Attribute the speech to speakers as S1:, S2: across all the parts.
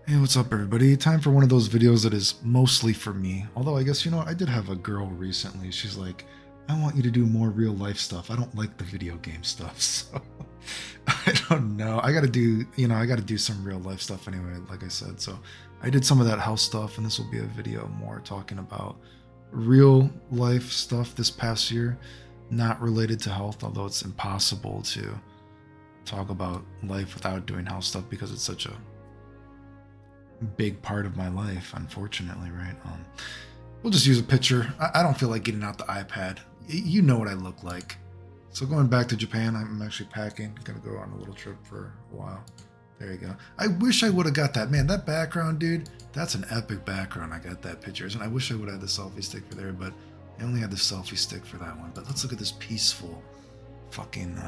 S1: Hey, what's up, everybody? Time for one of those videos that is mostly for me. Although, I guess, I did have a girl recently. She's like, I want you to do more real life stuff. I don't like the video game stuff. So, I don't know. I got to do some real life stuff anyway, like I said. So, I did some of that house stuff, and this will be a video more talking about real life stuff this past year, not related to health, although it's impossible to talk about life without doing health stuff because it's such a big part of my life, unfortunately, right? We'll just use a picture. I don't feel like getting out the iPad. You know what I look like. So going back to Japan, I'm actually packing. Gonna go on a little trip for a while. There you go. I wish I would have got that. Man, that background, dude, that's an epic background. I got that picture. And I wish I would have had the selfie stick for there, but I only had the selfie stick for that one. But let's look at this peaceful fucking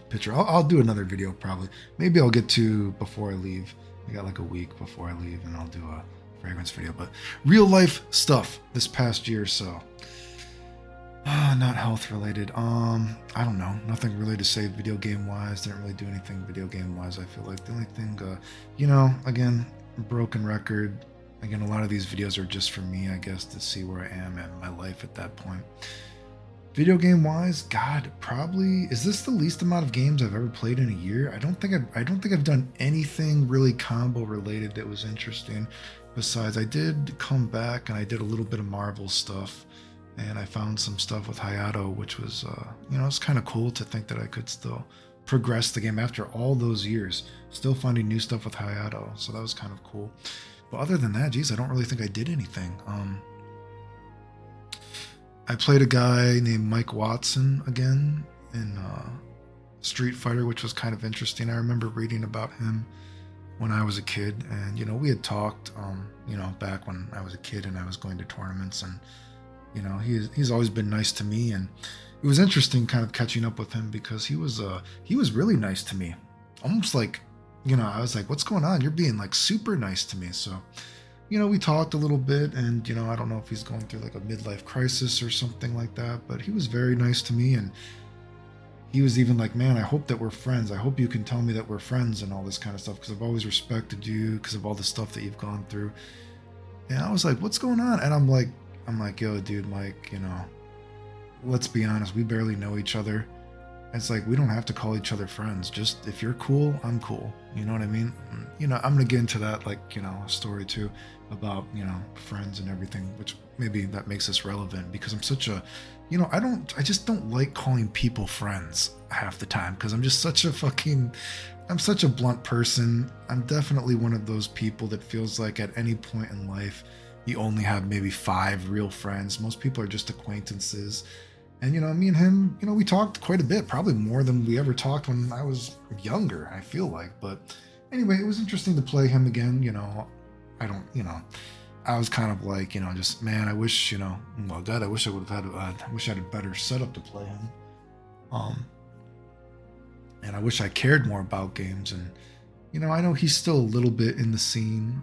S1: picture. I'll do another video probably. Maybe I'll get to before I leave. I got like a week before I leave, and I'll do a fragrance video. But real life stuff this past year or so. Not health related. I don't know. Nothing really to say video game wise. Didn't really do anything video game wise. I feel like the only thing, again, broken record. Again, a lot of these videos are just for me, I guess, to see where I am in my life at that point. Video game wise, God, probably is this the least amount of games I've ever played in a year? I don't think I've done anything really combo related that was interesting. Besides, I did come back and I did a little bit of Marvel stuff, and I found some stuff with Hayato, which was it's kind of cool to think that I could still progress the game after all those years, still finding new stuff with Hayato. So that was kind of cool. But other than that, geez, I don't really think I did anything. I played a guy named Mike Watson again in Street Fighter, which was kind of interesting. I remember reading about him when I was a kid, and we had talked, back when I was a kid and I was going to tournaments, and he's always been nice to me, and it was interesting kind of catching up with him because he was really nice to me, almost like I was like, what's going on? You're being like super nice to me, so. We talked a little bit, and I don't know if he's going through like a midlife crisis or something like that, but he was very nice to me, and he was even like, man, I hope that we're friends. I hope you can tell me that we're friends and all this kind of stuff, because I've always respected you because of all the stuff that you've gone through. And I was like, what's going on? And I'm like, yo, dude, Mike, let's be honest, we barely know each other. It's like, we don't have to call each other friends. Just if you're cool, I'm cool. You know what I mean? I'm going to get into that, like, a story too about, friends and everything, which maybe that makes this relevant because I'm such a, I just don't like calling people friends half the time because I'm just I'm such a blunt person. I'm definitely one of those people that feels like at any point in life, you only have maybe 5 real friends. Most people are just acquaintances. And, me and him, we talked quite a bit, probably more than we ever talked when I was younger, I feel like. But anyway, it was interesting to play him again. I was kind of like, just, man, I wish, well, God, I wish I would have had, I wish I had a better setup to play him. And I wish I cared more about games. And, I know he's still a little bit in the scene.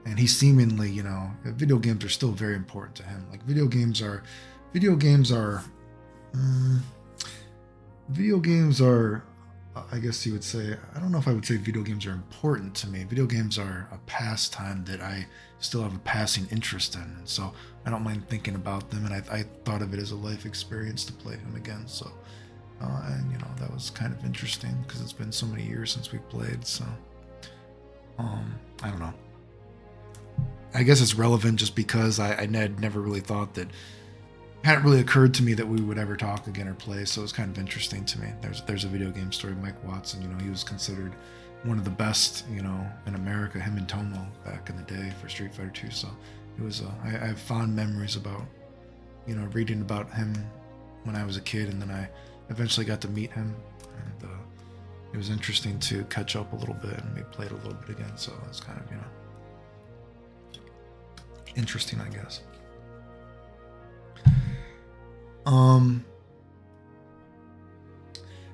S1: And he seemingly, video games are still very important to him. Like video games are, mm, I guess you would say, I don't know if I would say video games are important to me. Video games are a pastime that I still have a passing interest in. And so I don't mind thinking about them. And I thought of it as a life experience to play them again. So, that was kind of interesting because it's been so many years since we played. So, I don't know. I guess it's relevant just because I had never really thought that, hadn't really occurred to me that we would ever talk again or play. So it's kind of interesting to me. There's a video game story. Mike Watson, he was considered one of the best, in America. Him and Tomo back in the day for Street Fighter 2. So it was. I have fond memories about, reading about him when I was a kid, and then I eventually got to meet him, and it was interesting to catch up a little bit, and we played a little bit again. So it's kind of interesting, I guess.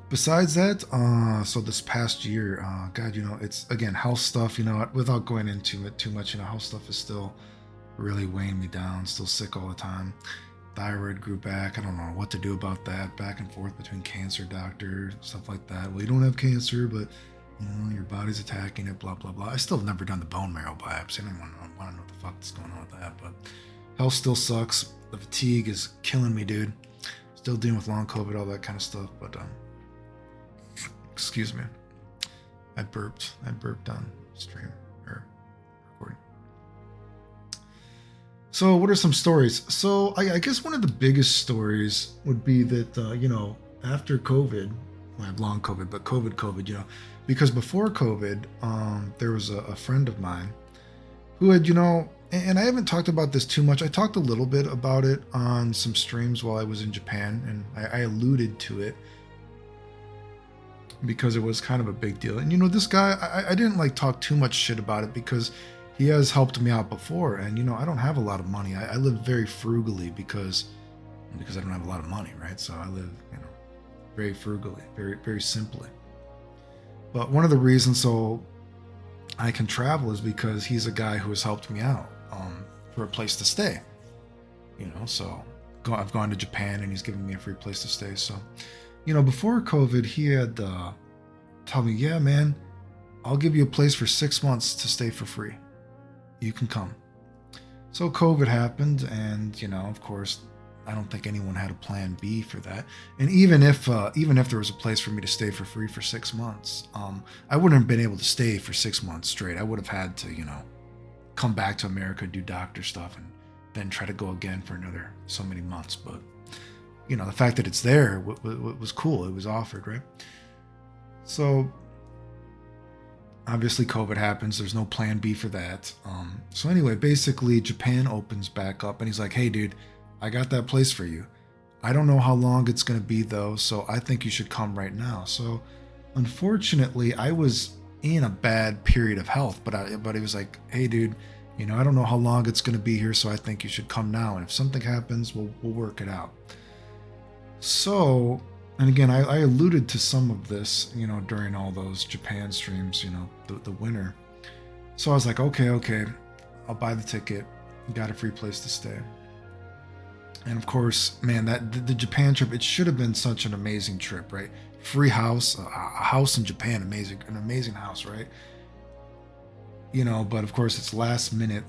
S1: Besides that, so this past year, God, it's again health stuff, without going into it too much, health stuff is still really weighing me down, still sick all the time. Thyroid grew back. I don't know what to do about that. Back and forth between cancer doctor, stuff like that. Well, you don't have cancer, but Your body's attacking it, blah, blah, blah. I still have never done the bone marrow biopsy. I don't want to know what the fuck is going on with that, but health still sucks. The fatigue is killing me, dude. Still dealing with long COVID, all that kind of stuff, but, excuse me. I burped on stream, or recording. So what are some stories? So I guess one of the biggest stories would be that, after COVID, I have long COVID, but COVID, because before COVID, there was a friend of mine who had, and I haven't talked about this too much. I talked a little bit about it on some streams while I was in Japan, and I alluded to it because it was kind of a big deal. And, this guy, I didn't like talk too much shit about it because he has helped me out before. And, I don't have a lot of money. I live very frugally because I don't have a lot of money, right? So I live, very frugally, very, very simply. But one of the reasons so I can travel is because he's a guy who has helped me out for a place to stay. So I've gone to Japan and he's given me a free place to stay. So, before COVID, he had told me, yeah, man, I'll give you a place for 6 months to stay for free. You can come. So COVID happened, and of course, I don't think anyone had a plan B for that. And even if there was a place for me to stay for free for 6 months, I wouldn't have been able to stay for 6 months straight. I would have had to, come back to America, do doctor stuff, and then try to go again for another so many months. But, the fact that it's there was cool. It was offered, right? So obviously COVID happens. There's no plan B for that. So anyway, basically Japan opens back up and he's like, hey, dude, I got that place for you. I don't know how long it's going to be though, so I think you should come right now. So unfortunately, I was in a bad period of health, but he was like, hey, dude, I don't know how long it's going to be here, so I think you should come now. And if something happens, we'll work it out. So, and again, I alluded to some of this, during all those Japan streams, the winter. So I was like, okay, I'll buy the ticket. Got a free place to stay. And of course, man, the Japan trip, it should have been such an amazing trip, right? Free house, a house in Japan, an amazing house, right? But of course it's last minute,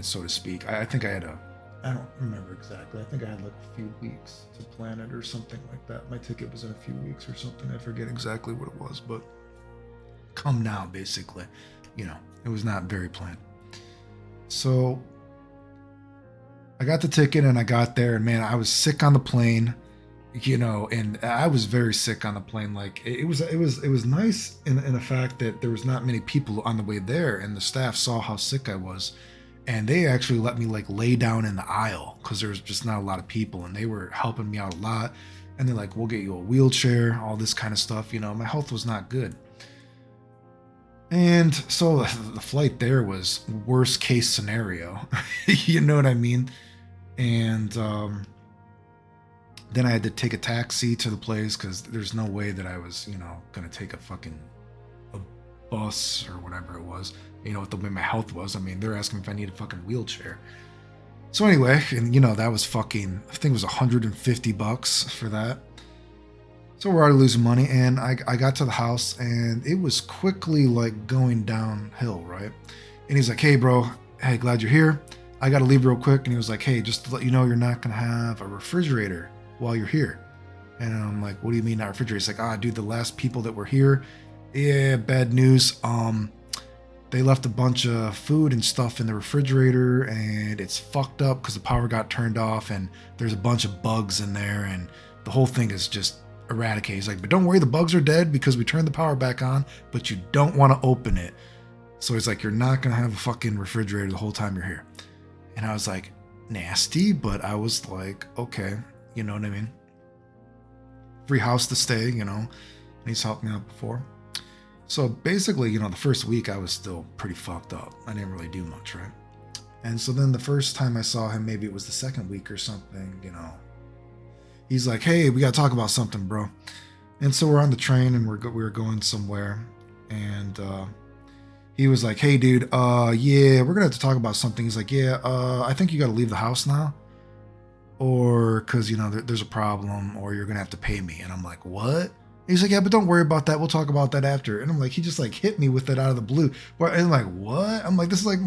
S1: so to speak. I think I don't remember exactly. I think I had like a few weeks to plan it or something like that. My ticket was in a few weeks or something. I forget exactly what it was, but come now, basically. It was not very planned. So I got the ticket and I got there, and man, I was sick on the plane, and I was very sick on the plane. Like it was nice in the fact that there was not many people on the way there, and the staff saw how sick I was. And they actually let me like lay down in the aisle because there was just not a lot of people, and they were helping me out a lot. And they're like, we'll get you a wheelchair, all this kind of stuff. My health was not good. And so the flight there was worst case scenario. You know what I mean? And then I had to take a taxi to the place because there's no way that I was, going to take a bus or whatever it was. With the way my health was, they're asking if I need a fucking wheelchair. So anyway, and that was I think it was $150 for that. So we're already losing money, and I got to the house, and it was quickly like going downhill, right? And he's like, hey bro, hey, glad you're here. I got to leave real quick. And he was like, hey, just to let you know, you're not going to have a refrigerator while you're here. And I'm like, what do you mean not refrigerator? He's like, dude, the last people that were here, yeah, bad news. They left a bunch of food and stuff in the refrigerator, and it's fucked up because the power got turned off, and there's a bunch of bugs in there, and the whole thing is just eradicated. He's like, but don't worry, the bugs are dead because we turned the power back on, but you don't want to open it. So he's like, you're not going to have a fucking refrigerator the whole time you're here. And I was like, nasty, but I was like, okay, you know what I mean? Free house to stay, and he's helped me out before. So basically, the first week I was still pretty fucked up. I didn't really do much, right? And so then the first time I saw him, maybe it was the second week or something, he's like, hey, we got to talk about something, bro. And so we're on the train and we were going somewhere. And he was like, hey, dude, yeah, we're going to have to talk about something. He's like, yeah, I think you got to leave the house now. Or because, there's a problem, or you're going to have to pay me. And I'm like, what? He's like, yeah, but don't worry about that. We'll talk about that after. And I'm like, he just like hit me with it out of the blue. And I'm like, what? I'm like, this is like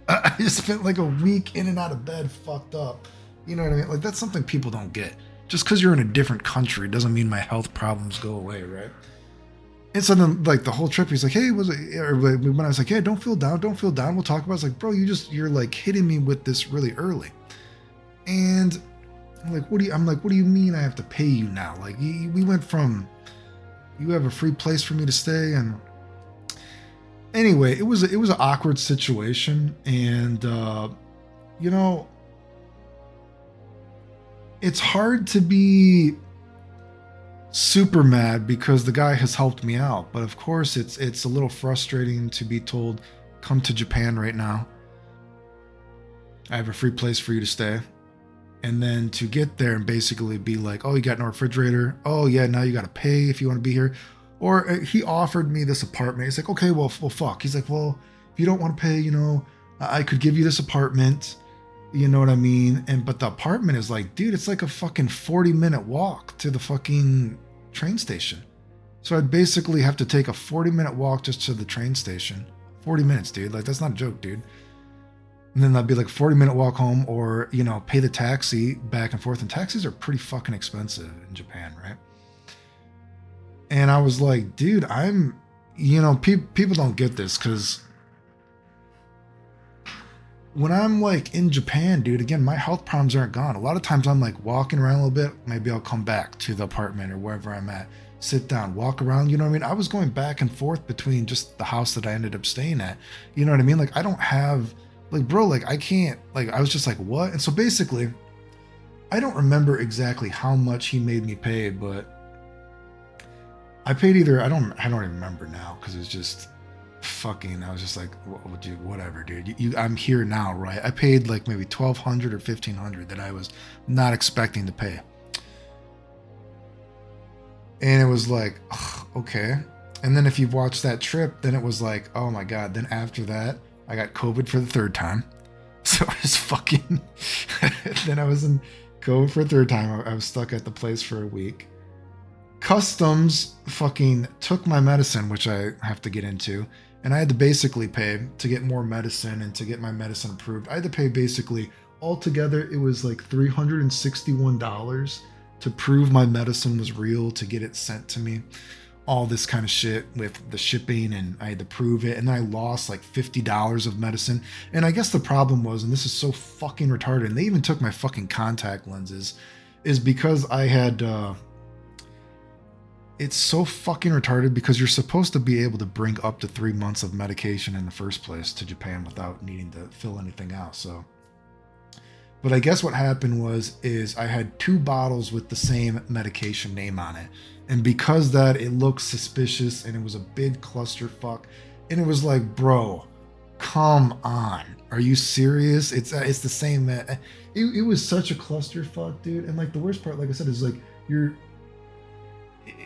S1: I just spent like a week in and out of bed fucked up. You know what I mean? Like, that's something people don't get. Just because you're in a different country doesn't mean my health problems go away, right? And so then, like, the whole trip, he's like, hey, was it, or when I was like, yeah, don't feel down, don't feel down. We'll talk about it. It's like, bro, you're like hitting me with this really early. And I'm like, what do you mean I have to pay you now? Like, we went from, you have a free place for me to stay. And anyway, it was an awkward situation. And, you know, it's hard to be super mad because the guy has helped me out. But of course, it's a little frustrating to be told, come to Japan right now. I have a free place for you to stay. And then to get there and basically be like, oh, you got no refrigerator. Oh, yeah, now you got to pay if you want to be here. Or he offered me this apartment. He's like, okay, well, fuck. He's like, well, if you don't want to pay, you know, I could give you this apartment. You know what I mean? But the apartment is like, dude, it's like a fucking 40-minute walk to the fucking train station. So I'd basically have to take a 40-minute walk just to the train station. 40 minutes, dude. Like, that's not a joke, dude. And then that'd be like a 40-minute walk home, or, you know, pay the taxi back and forth. And taxis are pretty fucking expensive in Japan, right? And I was like, dude, people don't get this, because when I'm like in Japan, dude, again, my health problems aren't gone. A lot of times I'm like walking around a little bit. Maybe I'll come back to the apartment or wherever I'm at, sit down, walk around. You know what I mean? I was going back and forth between just the house that I ended up staying at. You know what I mean? Like, I don't have, like, bro, like, I can't, like, I was just like, what? And so basically, I don't remember exactly how much he made me pay, but I paid either, I don't even remember now, because it was just fucking, I was just like, well, dude, whatever, dude. I'm here now, right? I paid like maybe $1,200 or $1,500 that I was not expecting to pay. And it was like, okay. And then if you've watched that trip, then it was like, oh my God. Then after that, I got COVID for the third time. So I was fucking, then I was in COVID for a third time. I was stuck at the place for a week. Customs fucking took my medicine, which I have to get into. And I had to basically pay to get more medicine and to get my medicine approved. I had to pay basically altogether, it was like $361 to prove my medicine was real, to get it sent to me. All this kind of shit with the shipping, and I had to prove it. And then I lost like $50 of medicine. And I guess the problem was, and this is so fucking retarded, and they even took my fucking contact lenses, is because I had, it's so fucking retarded because you're supposed to be able to bring up to 3 months of medication in the first place to Japan without needing to fill anything out. So, but I guess what happened is I had 2 bottles with the same medication name on it. And because that, it looked suspicious, and it was a big clusterfuck. And it was like, bro, come on. Are you serious? It's the same. It was such a clusterfuck, dude. And like the worst part, like I said, is like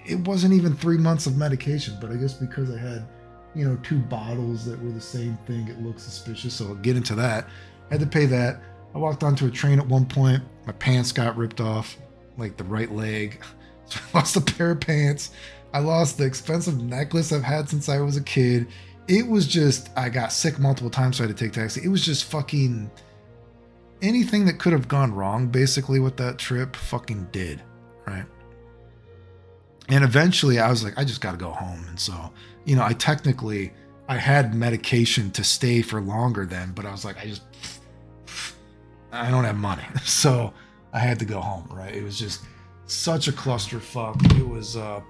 S1: it wasn't even 3 months of medication, but I guess because I had, 2 bottles that were the same thing, it looked suspicious. So I'll get into that. I had to pay that. I walked onto a train at one point. My pants got ripped off, like the right leg. So I lost a pair of pants. I lost the expensive necklace I've had since I was a kid. It was just, I got sick multiple times, so I had to take taxi. It was just fucking anything that could have gone wrong, basically, with that trip, fucking did, right? And eventually I was like, I just got to go home. And so, I had medication to stay for longer then, but I was like, I don't have money. So I had to go home, right? It was just such a clusterfuck. It was, I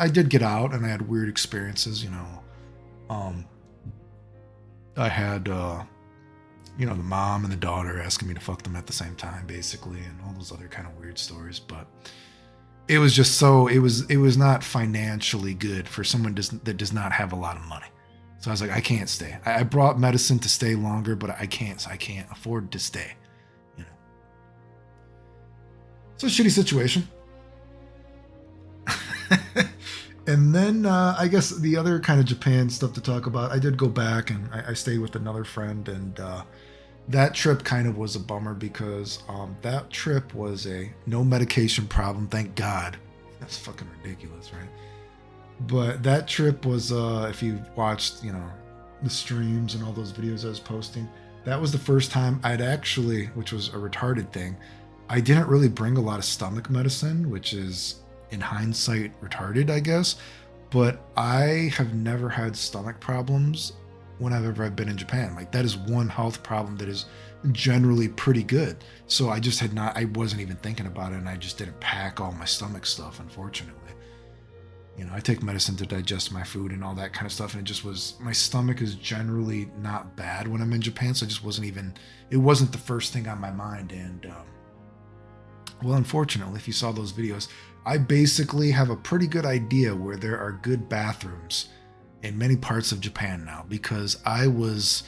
S1: did get out and I had weird experiences, I had, the mom and the daughter asking me to fuck them at the same time, basically, and all those other kind of weird stories. But it was just it was not financially good for someone that does not have a lot of money. So I was like, I can't stay. I brought medicine to stay longer, but I can't afford to stay. So shitty situation. And then I guess the other kind of Japan stuff to talk about, I did go back and I stayed with another friend, and that trip kind of was a bummer because that trip was a no medication problem, thank God. That's fucking ridiculous, right? But that trip was, if you watched, the streams and all those videos I was posting, that was the first time I'd actually, which was a retarded thing, I didn't really bring a lot of stomach medicine, which is in hindsight retarded, I guess. But I have never had stomach problems whenever I've been in Japan. Like that is one health problem that is generally pretty good. So I just had not, I wasn't even thinking about it, and I just didn't pack all my stomach stuff, unfortunately. I take medicine to digest my food and all that kind of stuff, and it just was, my stomach is generally not bad when I'm in Japan, so it wasn't the first thing on my mind. And well, unfortunately, if you saw those videos, I basically have a pretty good idea where there are good bathrooms in many parts of Japan now, because I was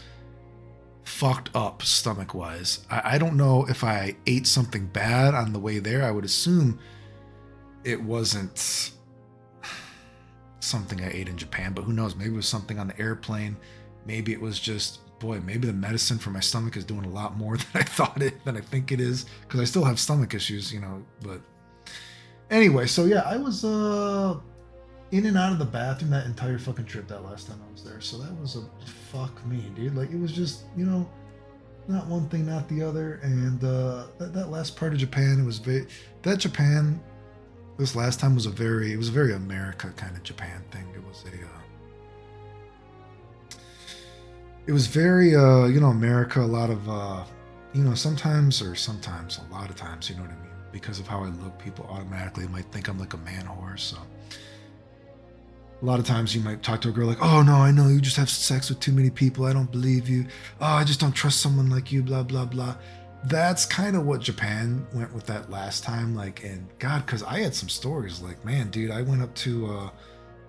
S1: fucked up stomach wise. I don't know if I ate something bad on the way there. I would assume it wasn't something I ate in Japan, but who knows? Maybe it was something on the airplane. Maybe it was just, boy, maybe the medicine for my stomach is doing a lot more than I think it is, because I still have stomach issues, but anyway, so yeah, I was in and out of the bathroom that entire fucking trip that last time I was there. So that was a fuck me, dude. Like it was just, not one thing, not the other. And that last part of Japan, it was Japan. This last time was a very America kind of Japan thing. It was very America. A lot of sometimes, a lot of times, you know what I mean? Because of how I look, people automatically might think I'm like a man horse. So a lot of times you might talk to a girl like, oh no, I know you just have sex with too many people. I don't believe you. Oh, I just don't trust someone like you, blah, blah, blah. That's kind of what Japan went with that last time. Like, and God, because I had some stories like, man, dude, I went up to,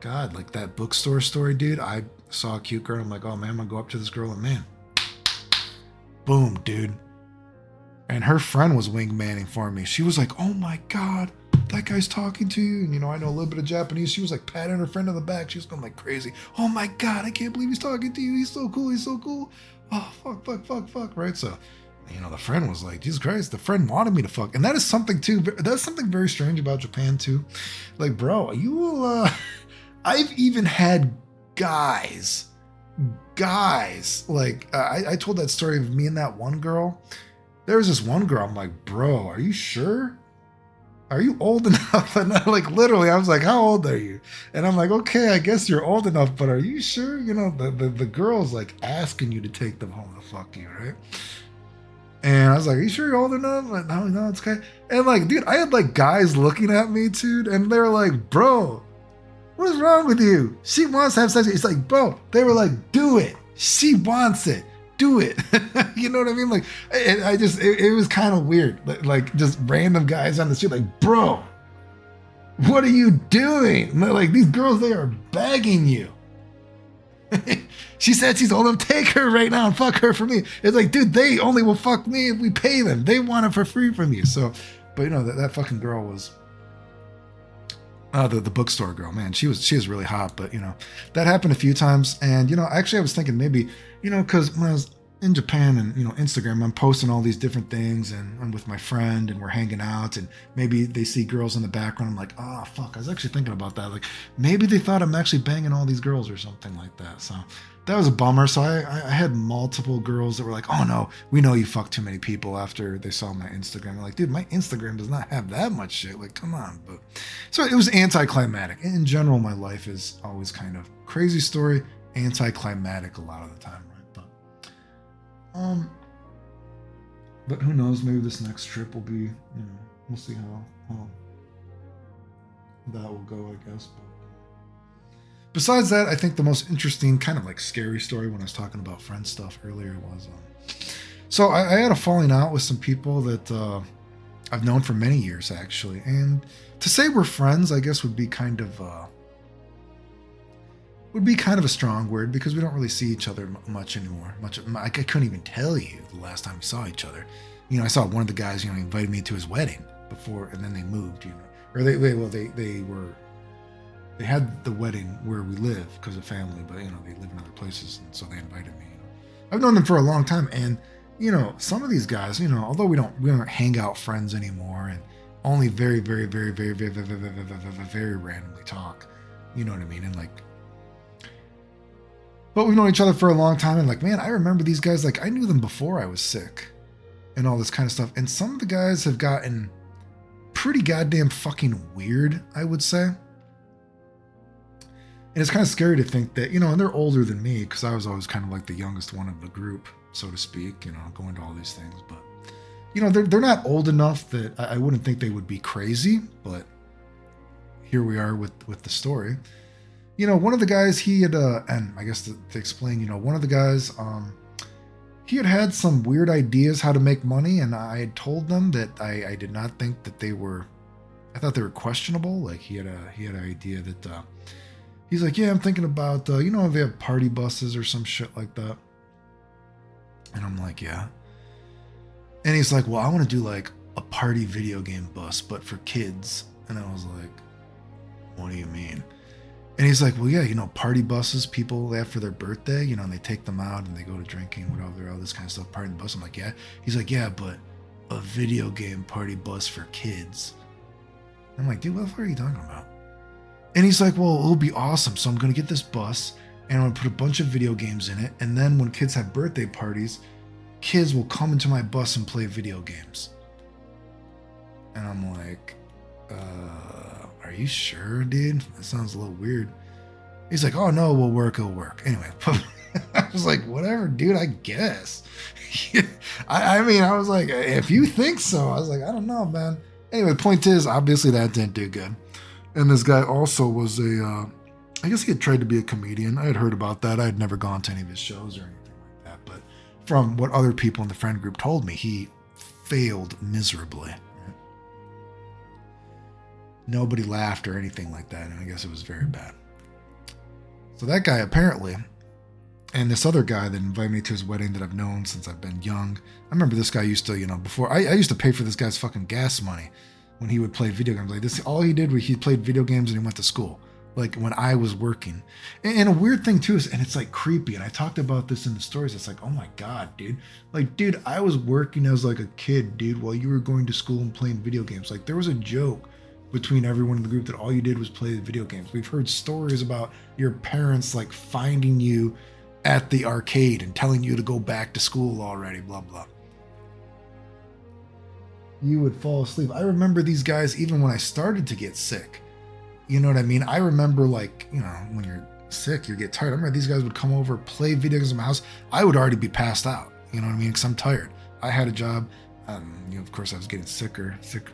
S1: like that bookstore story, dude. I saw a cute girl. I'm like, oh man, I'm gonna go up to this girl, and man, boom, dude. And her friend was wingmanning for me. She was like, oh my God, that guy's talking to you. And I know a little bit of Japanese. She was like patting her friend on the back. She was going like crazy. Oh my God, I can't believe he's talking to you. He's so cool. He's so cool. Oh, fuck. Right. So, the friend was like, Jesus Christ, the friend wanted me to fuck. And that is something too. That's something very strange about Japan too. Like, bro, you will, I've even had guys, like, I told that story of me and that one girl. There was this one girl, I'm like, bro, are you sure? Are you old enough? And like, literally, I was like, how old are you? And I'm like, okay, I guess you're old enough, but are you sure? The girl's like asking you to take them home to fuck you, right? And I was like, are you sure you're old enough? Like, no, it's okay. And like, dude, I had like guys looking at me, dude, and they were like, bro, what is wrong with you? She wants to have sex. It's like, bro, they were like, do it. She wants it. Do it. You know what I mean? Like, it was kind of weird. Like, just random guys on the street, like, bro, what are you doing? Like, these girls, they are begging you. She said she's old enough. Take her right now and fuck her for me. It's like, dude, they only will fuck me if we pay them. They want it for free from you. So, but that fucking girl was, the bookstore girl, man, she was really hot. But that happened a few times. And actually I was thinking maybe, because when I was in Japan and Instagram, I'm posting all these different things, and I'm with my friend and we're hanging out, and maybe they see girls in the background. I'm like, oh fuck, I was actually thinking about that. Like maybe they thought I'm actually banging all these girls or something like that. So that was a bummer. So I had multiple girls that were like, oh no, we know you fucked too many people, after they saw my Instagram. I'm like, dude, my Instagram does not have that much shit. Like, come on. But so it was anticlimactic. In general, my life is always kind of crazy story, anticlimactic a lot of the time, right? But who knows? Maybe this next trip will be, we'll see how that will go, I guess. But besides that, I think the most interesting, kind of like scary story when I was talking about friend stuff earlier was, so I had a falling out with some people that I've known for many years, actually. And to say we're friends, I guess would be kind of a strong word, because we don't really see each other much anymore. I couldn't even tell you the last time we saw each other. I saw one of the guys, he invited me to his wedding before, and then they moved, or they had the wedding where we live because of family, but they live in other places, and so they invited me. I've known them for a long time, and some of these guys, although we don't hang out friends anymore, and only very, very, very, very, very, very, very, very, very, very randomly talk. You know what I mean? And like, but we've known each other for a long time, and like, man, I remember these guys. Like, I knew them before I was sick, and all this kind of stuff. And some of the guys have gotten pretty goddamn fucking weird, I would say. And it's kind of scary to think that, and they're older than me because I was always kind of like the youngest one of the group, so to speak, going to all these things. But, they're not old enough that I wouldn't think they would be crazy, but here we are with the story. One of the guys, he had, and I guess to explain, one of the guys, he had some weird ideas how to make money, and I had told them that I did not think that I thought they were questionable. Like he had an idea that, he's like, yeah, I'm thinking about, if they have party buses or some shit like that. And I'm like, yeah. And he's like, well, I want to do like a party video game bus, but for kids. And I was like, what do you mean? And he's like, well, yeah, party buses, people, they have for their birthday, and they take them out and they go to drinking, whatever, all this kind of stuff, party in the bus. I'm like, yeah. He's like, yeah, but a video game party bus for kids. I'm like, dude, what the fuck are you talking about? And he's like, well, it'll be awesome. So I'm going to get this bus and I'm going to put a bunch of video games in it. And then when kids have birthday parties, kids will come into my bus and play video games. And I'm like, are you sure, dude? That sounds a little weird. He's like, oh, no, it'll work. Anyway, I was like, whatever, dude, I guess. I mean, I was like, if you think so, I was like, I don't know, man. Anyway, the point is, obviously that didn't do good. And this guy also was I guess he had tried to be a comedian. I had heard about that. I had never gone to any of his shows or anything like that. But from what other people in the friend group told me, he failed miserably. Right? Nobody laughed or anything like that. And I guess it was very bad. So that guy apparently, and this other guy that invited me to his wedding that I've known since I've been young. I remember this guy used to, before, I used to pay for this guy's fucking gas money. When he would play video games like this, all he did was he played video games and he went to school. Like when I was working, and a weird thing too is, and it's like creepy. And I talked about this in the stories. It's like, oh my god, dude! Like, dude, I was working as like a kid, dude, while you were going to school and playing video games. Like, there was a joke between everyone in the group that all you did was play the video games. We've heard stories about your parents like finding you at the arcade and telling you to go back to school already. Blah blah. You would fall asleep. I remember these guys even when I started to get sick. You know what I mean? I remember like, when you're sick, you get tired. I remember these guys would come over, play video games in my house. I would already be passed out. You know what I mean? Because I'm tired. I had a job. Of course, I was getting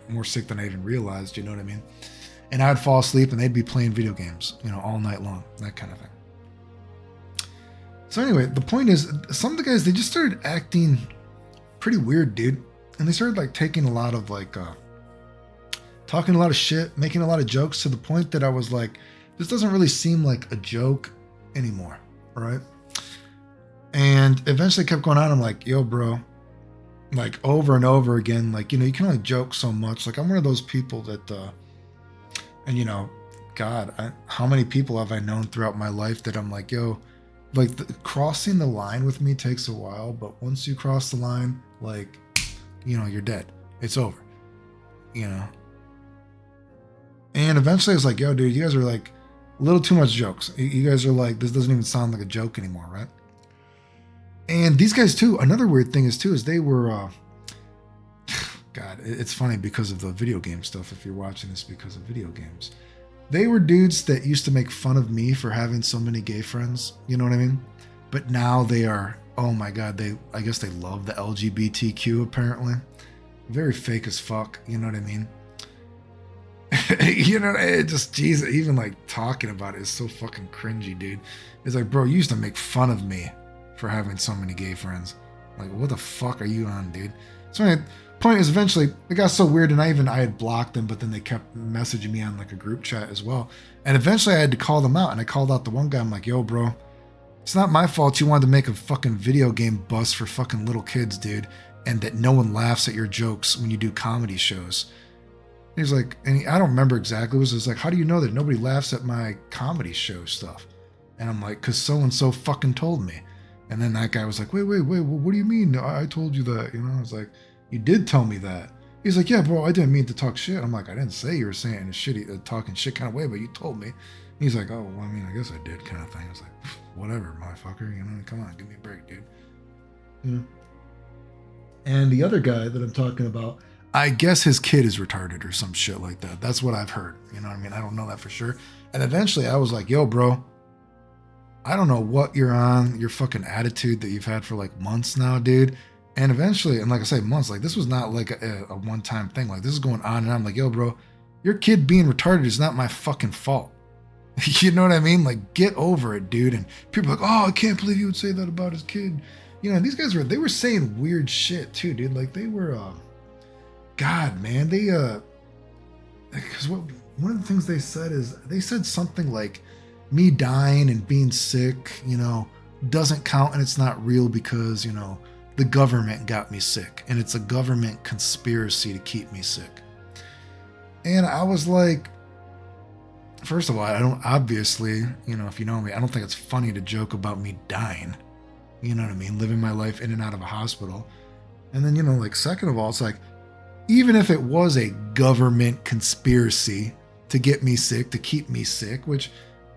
S1: more sick than I even realized. You know what I mean? And I would fall asleep and they'd be playing video games, all night long, that kind of thing. So anyway, the point is, some of the guys, they just started acting pretty weird, dude. And they started like taking a lot of like, talking a lot of shit, making a lot of jokes to the point that I was like, this doesn't really seem like a joke anymore, right? And eventually kept going on. I'm like, yo, bro, like over and over again, like, you can only joke so much. Like I'm one of those people that, and God, how many people have I known throughout my life that I'm like, yo, like crossing the line with me takes a while, but once you cross the line, like, you're dead. It's over. And eventually I was like, yo, dude, you guys are like a little too much jokes. You guys are like, this doesn't even sound like a joke anymore, right? And these guys too, another weird thing is they were, God, it's funny because of the video game stuff. If you're watching this because of video games, they were dudes that used to make fun of me for having so many gay friends. You know what I mean? But now they are, oh my God, I guess they love the LGBTQ apparently. Very fake as fuck. You know what I mean? It just, Jesus, even like talking about it is so fucking cringy, dude. It's like, bro, you used to make fun of me for having so many gay friends. Like, what the fuck are you on, dude? So anyway, point is, eventually it got so weird, and I had blocked them, but then they kept messaging me on like a group chat as well. And eventually I had to call them out, and I called out the one guy. I'm like, yo, bro, it's not my fault you wanted to make a fucking video game bus for fucking little kids, dude, and that no one laughs at your jokes when you do comedy shows. He's like, and I don't remember exactly. It was just like, how do you know that nobody laughs at my comedy show stuff? And I'm like, because so-and-so fucking told me. And then that guy was like, wait, what do you mean? I told you that. I was like, you did tell me that. He's like, yeah, bro, I didn't mean to talk shit. I'm like, I didn't say you were saying it in a shitty, talking shit kind of way, but you told me. He's like, oh, well, I mean, I guess I did, kind of thing. I was like, whatever, motherfucker. You know, come on, give me a break, dude. Yeah. And the other guy that I'm talking about, I guess his kid is retarded or some shit like that. That's what I've heard. You know what I mean? I don't know that for sure. And eventually I was like, yo, bro, I don't know what you're on, your fucking attitude that you've had for like months now, dude. And eventually, and like I say, months, like this was not like a one time thing. Like this is going on and I'm like, yo, bro, your kid being retarded is not my fucking fault. You know what I mean? Like, get over it, dude. And people are like, oh, I can't believe you would say that about his kid. You know, these guys they were saying weird shit too, dude. Like they were, God, man, because one of the things they said is they said something like, me dying and being sick, you know, doesn't count and it's not real because, you know, the government got me sick and it's a government conspiracy to keep me sick. And I was like, first of all, I don't, obviously, you know, if you know me, I don't think it's funny to joke about me dying. You know what I mean? Living my life in and out of a hospital. And then, you know, like, second of all, it's like, even if it was a government conspiracy to get me sick, to keep me sick, which,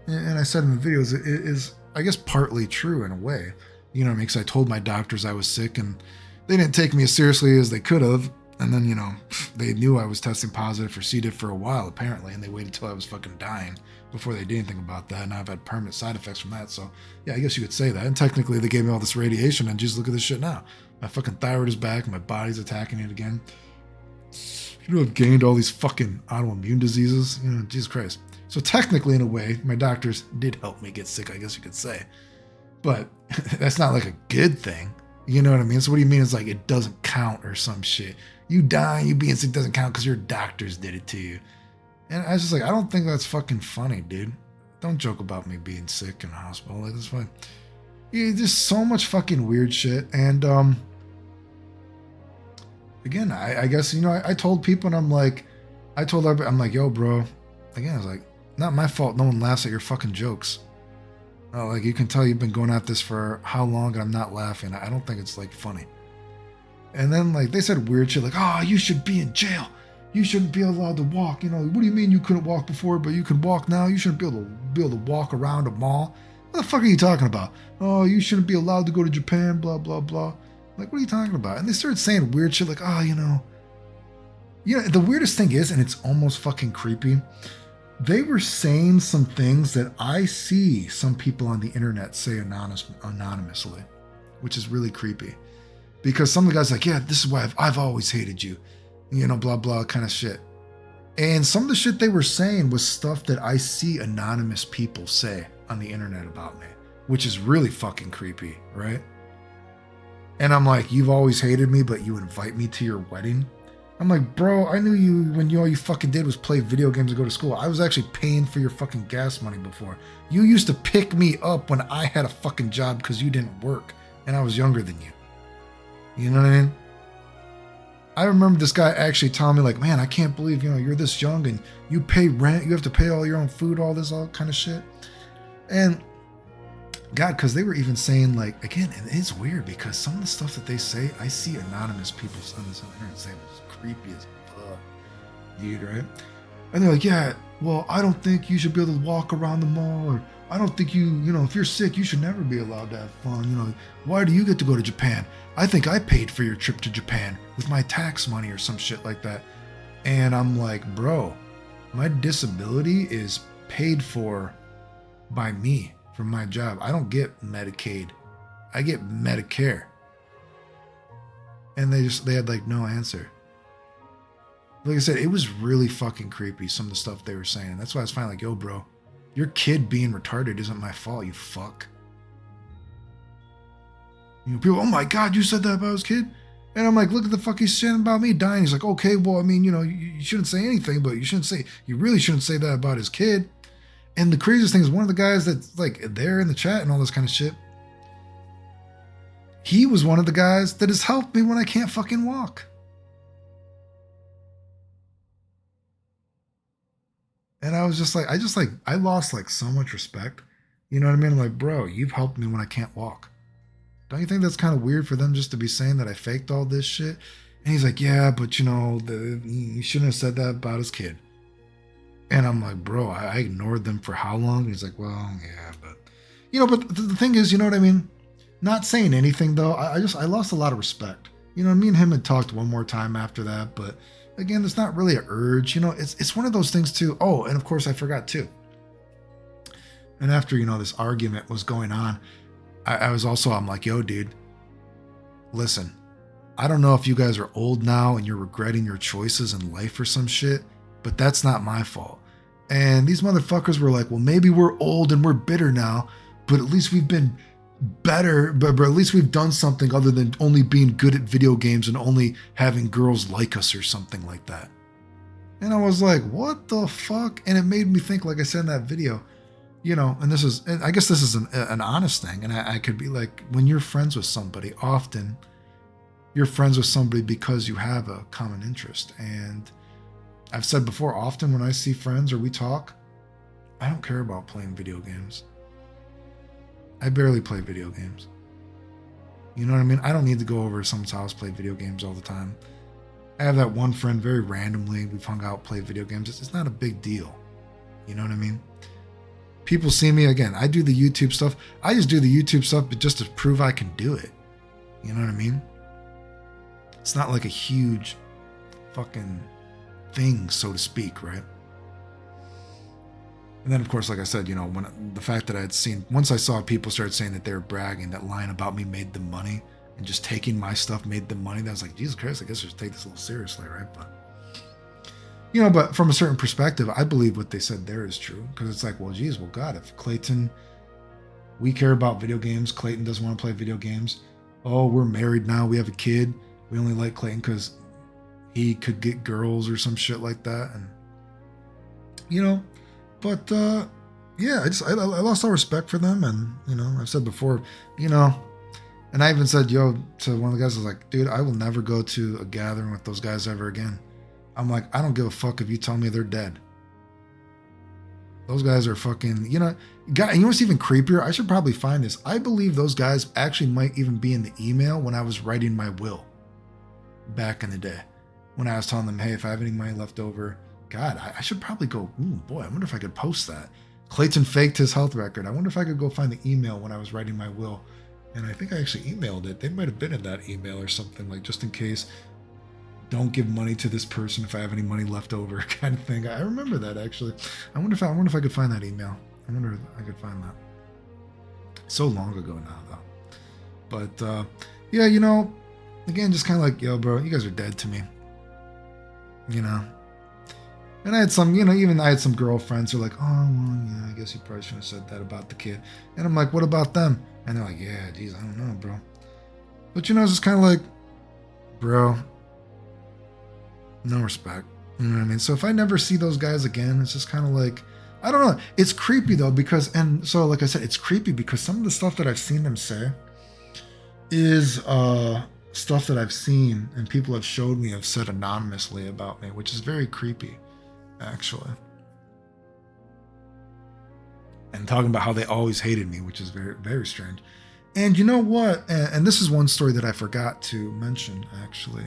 S1: and I said in the videos, it is, I guess, partly true in a way. You know what I mean? Because I told my doctors I was sick and they didn't take me as seriously as they could have. And then, you know, they knew I was testing positive for C. diff for a while, apparently, and they waited till I was fucking dying before they did anything about that. And I've had permanent side effects from that. So, yeah, I guess you could say that. And technically, they gave me all this radiation, and just look at this shit now. My fucking thyroid is back. My body's attacking it again. You know, I've gained all these fucking autoimmune diseases. You know, Jesus Christ. So, technically, in a way, my doctors did help me get sick, I guess you could say. But that's not like a good thing. You know what I mean? So what do you mean it's like it doesn't count or some shit? You dying, you being sick doesn't count because your doctors did it to you. And I was just like, I don't think that's fucking funny, dude. Don't joke about me being sick in the hospital. Like, that's fine. Yeah, just so much fucking weird shit. And again, I guess, you know, I told people and I'm like, I told everybody, I'm like, yo, bro. Again, I was like, not my fault no one laughs at your fucking jokes. Like, you can tell you've been going at this for how long and I'm not laughing. I don't think it's, like, funny. And then, like, they said weird shit like, oh, you should be in jail. You shouldn't be allowed to walk. You know, what do you mean you couldn't walk before, but you can walk now? You shouldn't be able to walk around a mall. What the fuck are you talking about? Oh, you shouldn't be allowed to go to Japan, blah, blah, blah. Like, what are you talking about? And they started saying weird shit like, oh, you know, the weirdest thing is, and it's almost fucking creepy, they were saying some things that I see some people on the internet say anonymously, which is really creepy. Because some of the guys are like, yeah, this is why I've always hated you, you know, blah, blah, kind of shit. And some of the shit they were saying was stuff that I see anonymous people say on the internet about me, which is really fucking creepy, right? And I'm like, you've always hated me, but you invite me to your wedding? I'm like, bro, I knew you when all you fucking did was play video games and go to school. I was actually paying for your fucking gas money before. You used to pick me up when I had a fucking job because you didn't work and I was younger than you. You know what I mean? I remember this guy actually telling me like, man, I can't believe, you know, you're this young and you pay rent, you have to pay all your own food, all kind of shit. And God, because they were even saying like, again, and it's weird because some of the stuff that they say, I see anonymous people on this internet saying it's creepy as fuck, dude, right? And they're like, yeah, well, I don't think you should be able to walk around the mall, or I don't think you know, if you're sick, you should never be allowed to have fun. You know, why do you get to go to Japan? I think I paid for your trip to Japan with my tax money or some shit like that. And I'm like, bro, my disability is paid for by me from my job. I don't get Medicaid. I get Medicare. And they had like no answer. Like I said, it was really fucking creepy, some of the stuff they were saying. That's why I was finally like, yo, bro, your kid being retarded isn't my fault, you fuck. You know, people, oh my God, you said that about his kid? And I'm like, look at the fuck he's saying about me dying. He's like, okay, well, I mean, you know, you shouldn't say anything, but you really shouldn't say that about his kid. And the craziest thing is one of the guys that's like there in the chat and all this kind of shit, he was one of the guys that has helped me when I can't fucking walk. And I was just like, I lost like so much respect. You know what I mean? I'm like, bro, you've helped me when I can't walk. Don't you think that's kind of weird for them just to be saying that I faked all this shit? And he's like, yeah, but you shouldn't have said that about his kid. And I'm like, bro, I ignored them for how long? And he's like, well, yeah, but but the thing is, you know what I mean? Not saying anything though. I lost a lot of respect. Me and him had talked one more time after that, but again, there's not really an urge. It's one of those things too. Oh, and of course I forgot too. And after, this argument was going on, I'm like, yo, dude, listen, I don't know if you guys are old now and you're regretting your choices in life or some shit, but that's not my fault. And these motherfuckers were like, well, maybe we're old and we're bitter now, but at least we've been better, but at least we've done something other than only being good at video games and only having girls like us or something like that. And I was like, what the fuck? And it made me think, like I said in that video, and I guess this is an honest thing. And I could be like, when you're friends with somebody, often you're friends with somebody because you have a common interest. And I've said before, often when I see friends or we talk, I don't care about playing video games. I barely play video games. You know what I mean? I don't need to go over to someone's house, play video games all the time. I have that one friend very randomly. We've hung out, played video games. It's not a big deal. You know what I mean? People see me, again, I do the YouTube stuff. I just do the YouTube stuff but just to prove I can do it. You know what I mean? It's not like a huge fucking thing, so to speak, right? And then, of course, like I said, when the fact that I had seen, once I saw people start saying that they were bragging, that line about me made them money, and just taking my stuff made them money, then I was like, Jesus Christ, I guess I should take this a little seriously, right? But, but from a certain perspective, I believe what they said there is true. Because it's like, well, geez, well, God, if Clayton, we care about video games, Clayton doesn't want to play video games. Oh, we're married now, we have a kid. We only like Clayton because he could get girls or some shit like that. And, but yeah, I lost all respect for them. And, I've said before, and I even said, to one of the guys, I was like, dude, I will never go to a gathering with those guys ever again. I'm like, I don't give a fuck if you tell me they're dead. Those guys are fucking, you know what's even creepier? I should probably find this. I believe those guys actually might even be in the email when I was writing my will back in the day. When I was telling them, hey, if I have any money left over, God, I should probably go, ooh, boy, I wonder if I could post that. Clayton faked his health record. I wonder if I could go find the email when I was writing my will. And I think I actually emailed it. They might have been in that email or something, like just in case. Don't give money to this person if I have any money left over, kind of thing. I remember that actually. I wonder if I could find that email. I wonder if I could find that. So long ago now, though. But yeah, again, just kind of like, yo, bro, you guys are dead to me. And I had some, even I had some girlfriends who are like, oh, well, yeah, I guess you probably shouldn't have said that about the kid. And I'm like, what about them? And they're like, yeah, geez, I don't know, bro. But it's just kind of like, bro, no respect. You know what I mean? So if I never see those guys again, it's just kind of like, I don't know. It's creepy though, because, and so like I said, it's creepy because some of the stuff that I've seen them say is stuff that I've seen and people have showed me, have said anonymously about me, which is very creepy, actually. And talking about how they always hated me, which is very, very strange. And you know what? And this is one story that I forgot to mention, actually.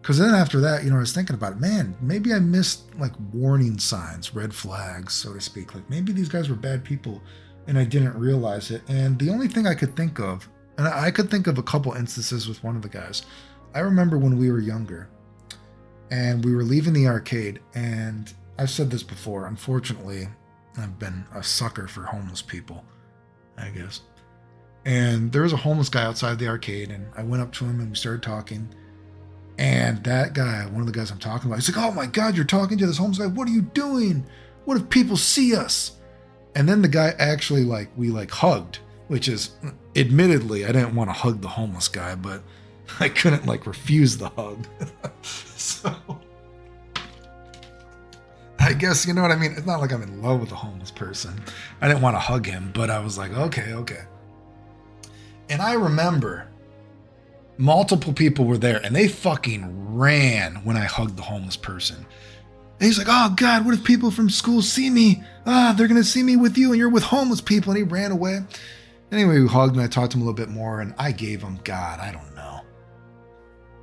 S1: Because then after that, I was thinking about it. Man, maybe I missed like warning signs, red flags, so to speak. Like maybe these guys were bad people and I didn't realize it. And the only thing I could think of, and I could think of a couple instances with one of the guys. I remember when we were younger and we were leaving the arcade, and I've said this before, unfortunately, I've been a sucker for homeless people, I guess. And there was a homeless guy outside the arcade, and I went up to him and we started talking. And that guy, one of the guys I'm talking about, he's like, oh my God, you're talking to this homeless guy. What are you doing? What if people see us? And then the guy actually, we hugged, which is, admittedly, I didn't want to hug the homeless guy, but I couldn't refuse the hug. So I guess, you know what I mean? It's not like I'm in love with a homeless person. I didn't want to hug him, but I was like, okay. And I remember multiple people were there and they fucking ran when I hugged the homeless person. And he's like, oh God, what if people from school see me? They're going to see me with you and you're with homeless people. And he ran away. Anyway, we hugged and I talked to him a little bit more and I gave him, God, I don't know,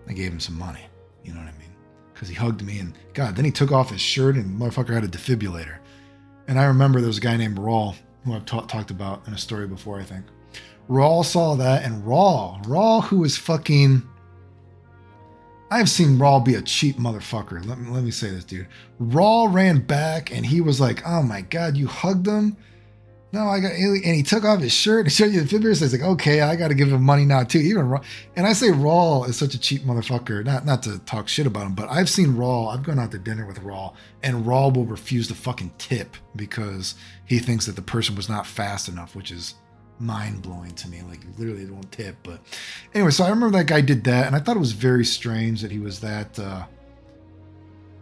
S1: I gave him some money. You know what I mean? Because he hugged me and God, then he took off his shirt and the motherfucker had a defibrillator. And I remember there was a guy named Rawl who I've talked about in a story before, I think. Rawl saw that, and Rawl, who is fucking... I've seen Rawl be a cheap motherfucker. Let me say this, dude. Rawl ran back, and he was like, oh my God, you hugged him? No, and he took off his shirt and showed you the defibrillator. So he's like, okay, I got to give him money now too. Even Rawl, and I say Rawl is such a cheap motherfucker. Not to talk shit about him, but I've seen Rawl. I've gone out to dinner with Rawl, and Rawl will refuse to fucking tip because he thinks that the person was not fast enough, which is mind blowing to me. Like, you literally don't tip. But anyway, so I remember that guy did that, and I thought it was very strange that he was that.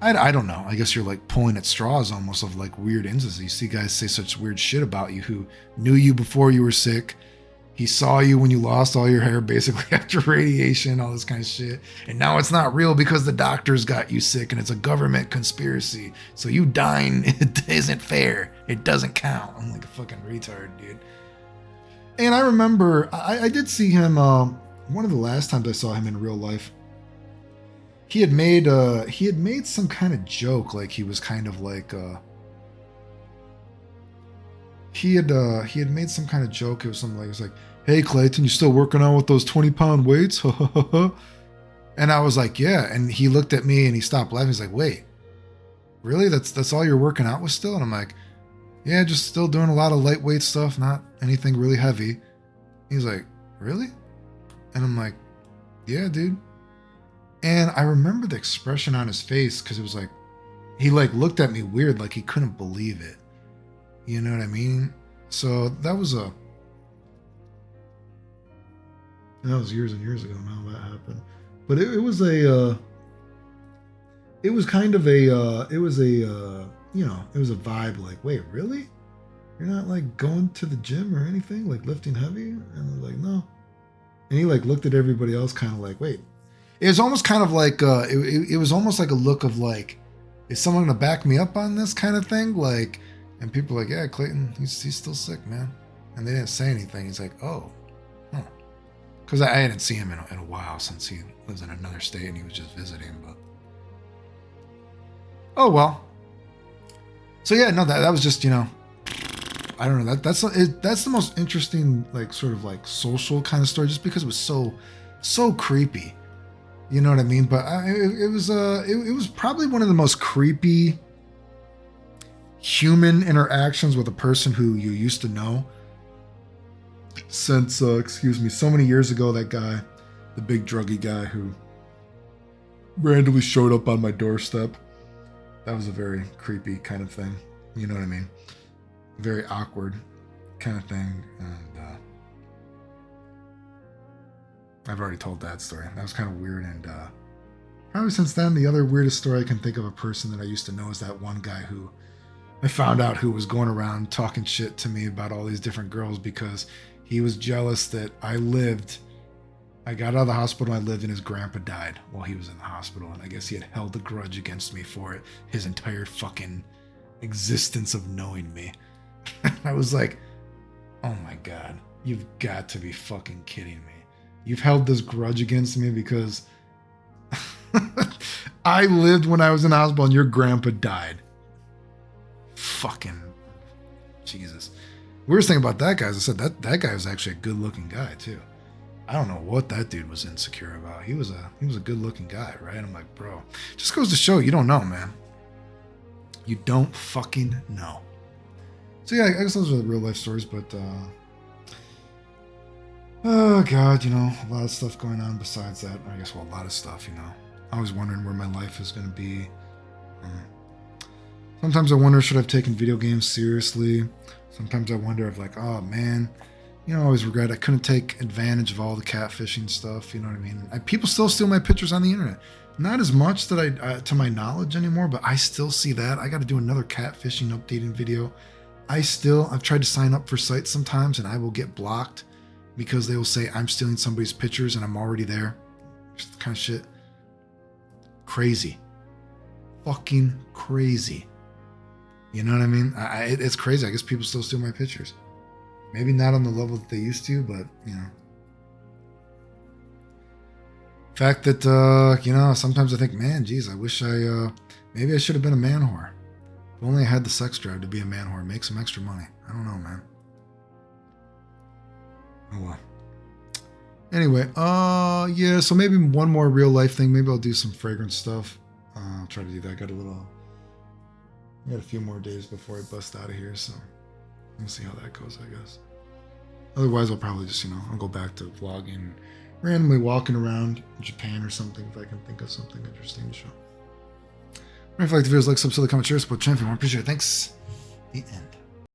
S1: I don't know. I guess you're like pulling at straws almost of like weird instances. You see guys say such weird shit about you who knew you before you were sick. He saw you when you lost all your hair basically after radiation, all this kind of shit. And now it's not real because the doctors got you sick and it's a government conspiracy. So you dying, it isn't fair. It doesn't count. I'm like a fucking retard, dude. And I remember I did see him one of the last times I saw him in real life. He had made some kind of joke, like he was kind of like he had made some kind of joke. It was something like, it was like, hey Clayton, you still working on with those 20-pound weights? And I was like, yeah. And he looked at me and he stopped laughing. He's like, wait, really? That's all you're working out with still? And I'm like, yeah, just still doing a lot of lightweight stuff, not anything really heavy. He's like, really? And I'm like, yeah, dude. And I remember the expression on his face because it was like, he like looked at me weird, like he couldn't believe it. You know what I mean? So that was years and years ago now that happened. But it was a vibe like, wait, really? You're not like going to the gym or anything, like lifting heavy? And I was like, no. And he like looked at everybody else kind of like, wait. It was almost kind of like, it was almost like a look of like, is someone going to back me up on this kind of thing? Like, and people were like, yeah, Clayton, he's still sick, man. And they didn't say anything. He's like, oh, huh. Because I hadn't seen him in a while since he lives in another state and he was just visiting, but. Oh, well. So yeah, no, that was just, I don't know. That's the most interesting, like, sort of like social kind of story, just because it was so creepy. You know what I mean? But it was probably one of the most creepy human interactions with a person who you used to know since, so many years ago. That guy, the big druggy guy who randomly showed up on my doorstep. That was a very creepy kind of thing. You know what I mean? Very awkward kind of thing. And I've already told that story. That was kind of weird. And probably since then, the other weirdest story I can think of a person that I used to know is that one guy who I found out who was going around talking shit to me about all these different girls because he was jealous that I got out of the hospital, I lived, and his grandpa died while he was in the hospital. And I guess he had held a grudge against me for it his entire fucking existence of knowing me. I was like, oh my God, you've got to be fucking kidding me. You've held this grudge against me because I lived when I was in the hospital and your grandpa died. Fucking Jesus. Weirdest thing about that guy is I said that guy was actually a good looking guy too. I don't know what that dude was insecure about. He was a good looking guy, right? I'm like, bro, just goes to show you don't know, man. You don't fucking know. So yeah, I guess those are the real life stories, but oh God, a lot of stuff going on besides that. I guess, well, a lot of stuff, I was wondering where my life is going to be. Sometimes I wonder, should I have taken video games seriously? Sometimes I wonder if like, oh man, I always regret I couldn't take advantage of all the catfishing stuff. You know what I mean? People still steal my pictures on the internet. Not as much that to my knowledge anymore, but I still see that. I got to do another catfishing updating video. I've tried to sign up for sites sometimes and I will get blocked because they will say I'm stealing somebody's pictures and I'm already there. Just kind of shit. Crazy. Fucking crazy. You know what I mean? It's crazy. I guess people still steal my pictures. Maybe not on the level that they used to, but Fact that sometimes I think, man, geez, I wish maybe I should have been a man whore. If only I had the sex drive to be a man whore, make some extra money. I don't know, man. Oh well. Anyway, yeah. So maybe one more real life thing. Maybe I'll do some fragrance stuff. I'll try to do that. I got a few more days before I bust out of here, so we'll see how that goes, I guess. Otherwise, I'll probably just, I'll go back to vlogging, randomly walking around Japan or something if I can think of something interesting to show. If you like the videos, like, subscribe, comment, share, support the channel if you want. Appreciate it. Thanks. The end.